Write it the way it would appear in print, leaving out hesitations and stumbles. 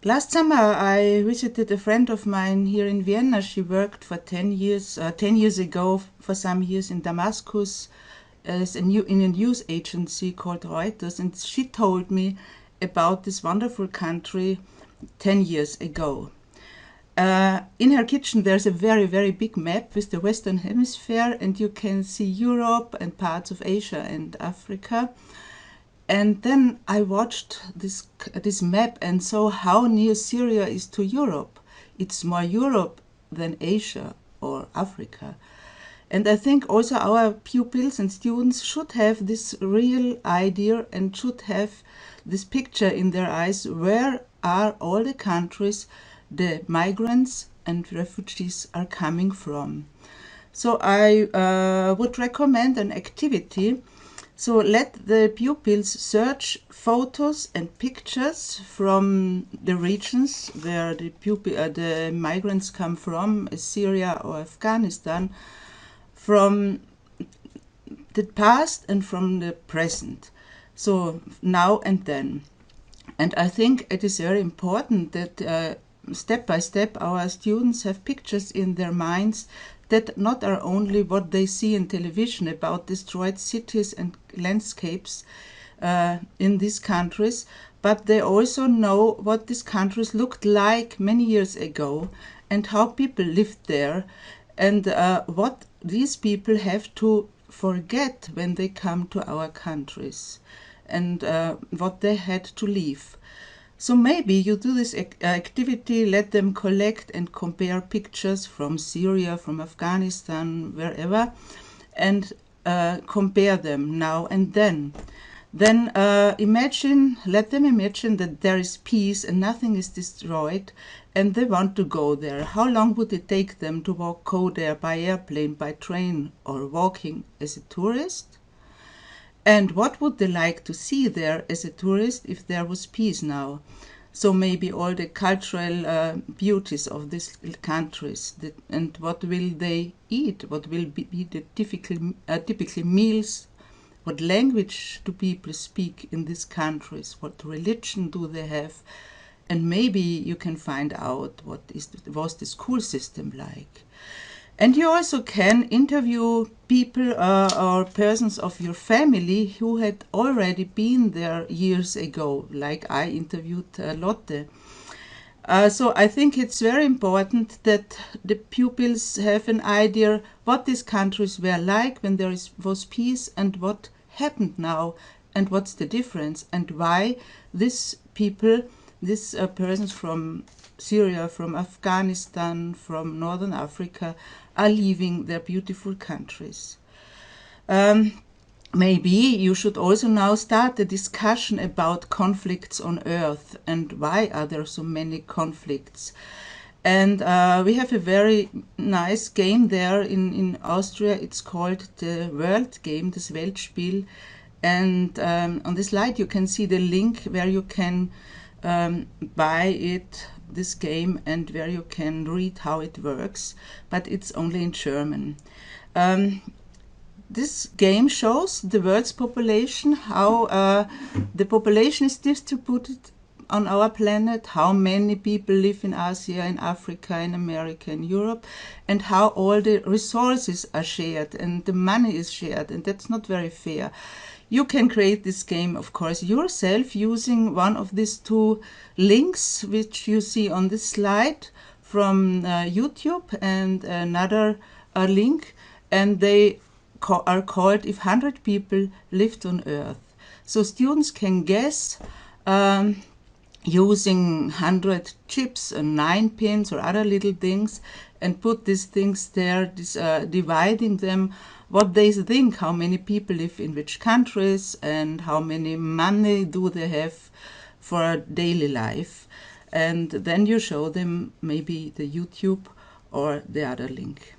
Last summer I visited a friend of mine here in Vienna. She worked for 10 years, 10 years ago for some years in Damascus in a news agency called Reuters, and she told me about this wonderful country 10 years ago. In her kitchen there's a very, very big map with the Western Hemisphere, and you can see Europe and parts of Asia and Africa. And then I watched this map and saw how near Syria is to Europe. It's more Europe than Asia or Africa. And I think also our pupils and students should have this real idea and should have this picture in their eyes. Where are all the countries the migrants and refugees are coming from? So I would recommend an activity. So let the pupils search photos and pictures from the regions where the migrants come from, Syria or Afghanistan, from the past and from the present. So now and then. And I think it is very important that step by step our students have pictures in their minds that not are only what they see in television about destroyed cities and landscapes in these countries, but they also know what these countries looked like many years ago and how people lived there, and what these people have to forget when they come to our countries, and what they had to leave. So maybe you do this activity, let them collect and compare pictures from Syria, from Afghanistan, wherever, and compare them now and then. Then let them imagine that there is peace and nothing is destroyed, and they want to go there. How long would it take them to go there by airplane, by train, or walking as a tourist? And what would they like to see there as a tourist if there was peace now? So maybe all the cultural beauties of these countries, and what will they eat? What will be the typical meals? What language do people speak in these countries? What religion do they have? And maybe you can find out what was the school system like. And you also can interview people or persons of your family who had already been there years ago, like I interviewed Lotte. So I think it's very important that the pupils have an idea what these countries were like when there was peace, and what happened now, and what's the difference, and why these people, these persons from Syria, from Afghanistan, from Northern Africa, are leaving their beautiful countries. Maybe you should also now start a discussion about conflicts on Earth and why are there so many conflicts. And we have a very nice game there in Austria. It's called the World Game, das Weltspiel. And on the slide you can see the link where you can buy this game, and where you can read how it works, but it's only in German. This game shows the world's population, how the population is distributed on our planet, how many people live in Asia, in Africa, in America, in Europe, and how all the resources are shared and the money is shared, and that's not very fair. You can create this game, of course, yourself using one of these two links which you see on this slide from YouTube, and another link, and they are called If 100 People Lived on Earth. So students can guess using 100 chips and 9 pins or other little things, and put these things there, dividing them, what they think, how many people live in which countries, and how many money do they have for daily life. And then you show them maybe the YouTube or the other link.